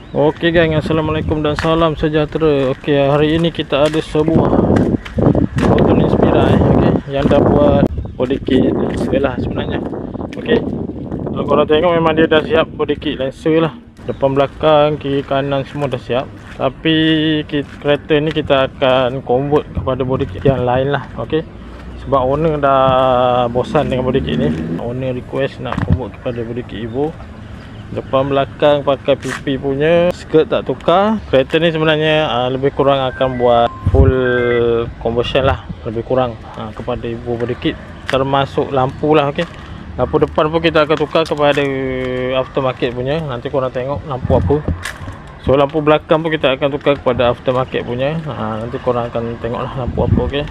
Okey gang, assalamualaikum dan salam sejahtera. Okey, hari ini kita ada sebuah motor Inspira yang dah buat body kit lenser lah sebenarnya. Okey, kalau korang tengok memang dia dah siap body kit lenser lah. Depan belakang, kiri kanan semua dah siap. Tapi kereta ni kita akan convert kepada body kit yang lain lah. Okey, sebab owner dah bosan dengan body kit ni. Owner request nak convert kepada body kit Evo. Depan belakang pakai PP punya, skirt tak tukar. Kereta ni sebenarnya lebih kurang akan buat full conversion lah, lebih kurang kepada Evo body kit, termasuk lampu lah. Okey, lampu depan pun kita akan tukar kepada aftermarket punya. Nanti korang tengok lampu apa. So lampu belakang pun kita akan tukar kepada aftermarket punya. Nanti korang akan tengok lah lampu apa. Okey,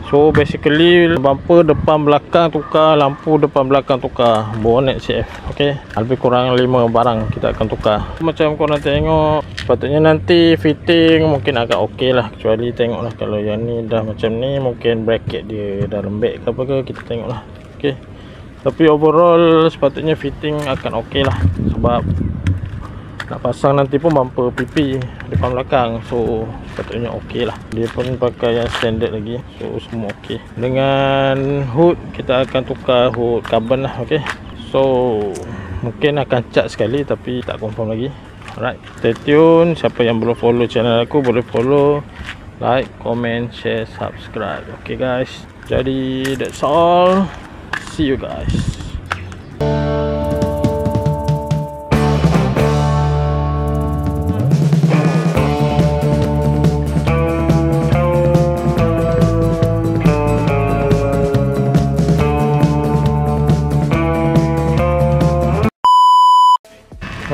so basically bumper depan belakang tukar, lampu depan belakang tukar, bonnet CF. Okey, lebih kurang 5 barang kita akan tukar. Macam korang tengok, sepatutnya nanti fitting mungkin agak okey lah, kecuali tengoklah kalau yang ni dah macam ni, mungkin bracket dia dah lembek ke apa ke, kita tengoklah. Okey, tapi overall sepatutnya fitting akan okey lah, sebab nak pasang nanti pun bumper PP depan belakang, so sepatutnya okey lah. Dia pun pakai yang standard lagi, so semua okey. Dengan hood kita akan tukar hood carbon lah. Okey, so mungkin akan cat sekali tapi tak confirm lagi. Alright, stay tune. Siapa yang belum follow channel aku boleh follow, like, comment, share, subscribe. Okay guys, jadi that's all. See you guys.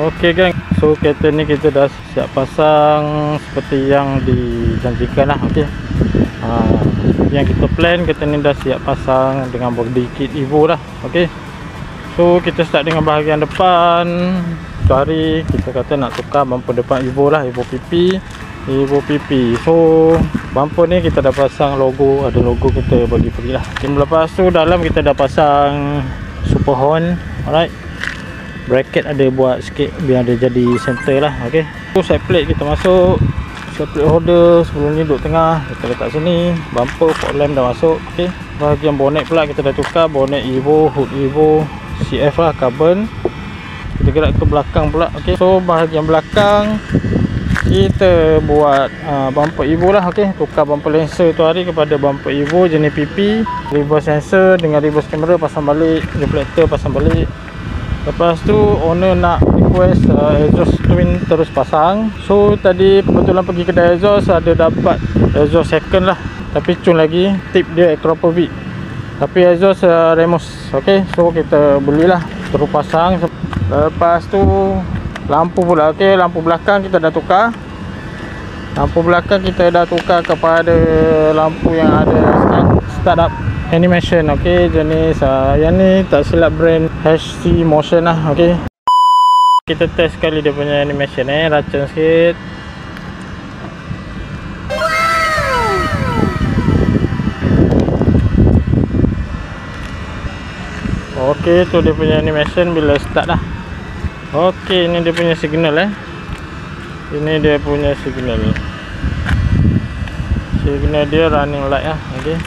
Okey gang, so kereta ni kita dah siap pasang seperti yang dijanjikan lah. Okey, seperti yang kita plan, kereta ni dah siap pasang dengan body kit Evo lah. Okey, so kita start dengan bahagian depan. Tu hari kita kata nak tukar bumper depan Evo lah, Evo PP. So bumper ni kita dah pasang logo, ada logo kita bagi free lah. Lepas tu dalam kita dah pasang super horn. Alright, bracket ada buat sikit biar dia jadi center lah. Okey, so side plate kita masuk, side plate holder sebelum ni duduk tengah, kita letak sini. Bumper fog lamp dah masuk. Okey, bahagian bonnet pula kita dah tukar, bonnet Evo, hood Evo CF lah, carbon. Kita gerak ke belakang pula. Okey, so bahagian belakang kita buat bumper Evo lah. Okey, tukar bumper lenser tu hari kepada bumper Evo jenis PP, reverse sensor dengan reverse camera pasang balik, reflector pasang balik. Lepas tu owner nak request exhaust twin terus pasang. So tadi kebetulan pergi kedai exhaust, ada dapat exhaust second lah, tapi cun lagi, tip dia Acropovic, tapi exhaust Remus. Okey, so kita belilah terus pasang. Lepas tu lampu pula. Okey, lampu belakang kita dah tukar. Lampu belakang kita dah tukar kepada lampu yang ada start up animation. Okey, jenis yang ni tak silap brand HC Motion lah. Okey, kita test sekali dia punya animation racun sikit. Okey, tu dia punya animation bila start dah. Okey, ini dia punya signal ini dia punya signal. Signal dia running light lah. Okey,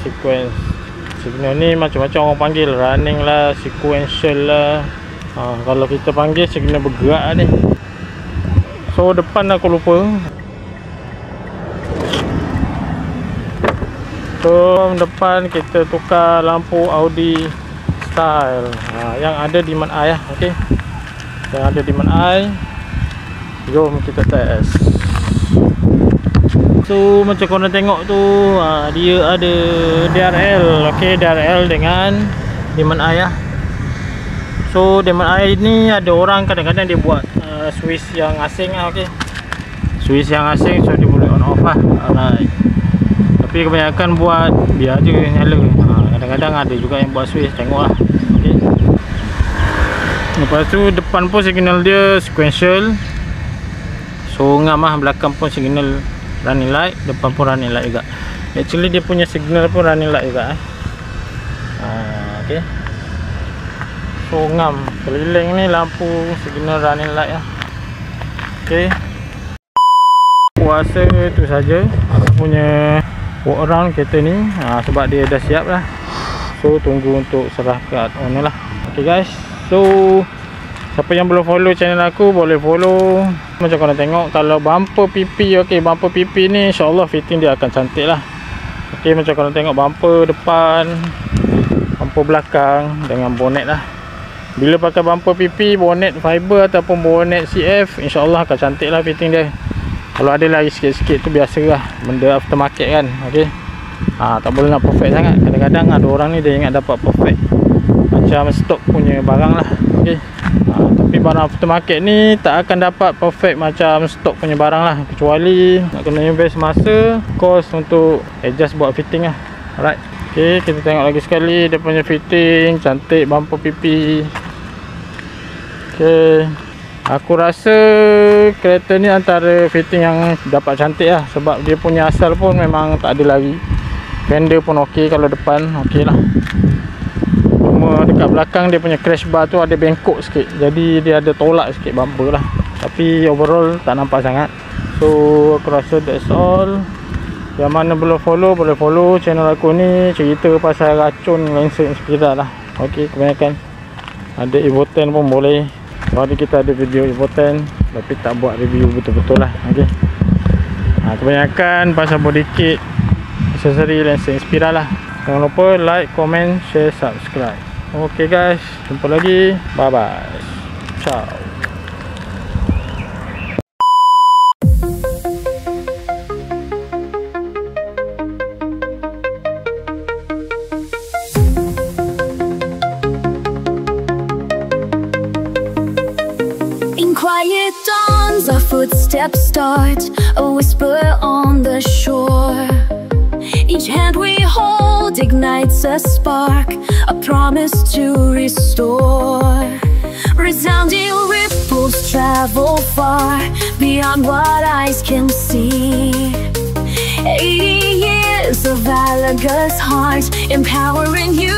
sequence signal ni macam-macam orang panggil, running lah, sequential lah. Kalau kita panggil signal bergerak ni. So depan aku lupa. So depan kita tukar lampu Audi style, yang ada demand eye lah. Okey, yang ada demand eye. Jom kita test. So macam korang tengok tu, dia ada DRL. Okey, DRL dengan demand eye lah. So demand eye ni ada orang kadang-kadang dia buat switch yang asing lah. Okey, switch yang asing, so dia boleh on off lah. Alright, tapi kebanyakan buat biar je nyala. Kadang-kadang ada juga yang buat switch, tengok lah. Okay. Lepas tu depan pun signal dia sequential, so ngam lah. Belakang pun signal running light, depan pun running light juga. Actually dia punya signal pun running light juga. Okay, So ngam keliling ni lampu signal running light lah. Okay, puasa tu saja aku punya walk around kereta ni, sebab dia dah siap lah. So tunggu untuk serah kat owner lah. Okay guys, so siapa yang belum follow channel aku boleh follow. Macam korang tengok, kalau bumper PP, okay, bumper PP ni insyaAllah fitting dia akan cantik lah. Okay, macam korang tengok bumper depan, bumper belakang dengan bonnet lah. Bila pakai bumper PP, bonnet fiber ataupun bonnet CF, insyaAllah akan cantik lah fitting dia. Kalau ada lagi sikit-sikit tu biasa lah, benda aftermarket kan. Okay, tak boleh nak perfect sangat. Kadang-kadang ada orang ni dia ingat dapat perfect macam stok punya barang lah. Okay, tapi barang aftermarket ni tak akan dapat perfect macam stok punya barang lah, kecuali nak kena invest masa, cost untuk adjust buat fitting lah. Alright, okay, kita tengok lagi sekali dia punya fitting. Cantik bumper PP. Okay, aku rasa kereta ni antara fitting yang dapat cantik lah, sebab dia punya asal pun memang tak ada lagi. Fender pun ok, kalau depan ok lah. Cuma dekat belakang dia punya crash bar tu ada bengkok sikit, jadi dia ada tolak sikit bumper lah. Tapi overall tak nampak sangat. So aku rasa that's all. Yang mana belum follow, boleh follow channel aku ni. Cerita pasal racun Lancer Inspira lah. Ok, kebanyakan ada Evo 10 pun boleh. Hari kita ada video Evo 10, tapi tak buat review betul-betul lah. Ok, kebanyakan pasal body kit, aksesori Lancer Inspira lah. Jangan lupa like, comment, share, subscribe. Ok guys, jumpa lagi. Bye bye. Ciao. Quiet dawns, our footsteps start, a whisper on the shore. Each hand we hold ignites a spark, a promise to restore. Resounding ripples travel far, beyond what eyes can see. 80 years of Alaga's heart, empowering you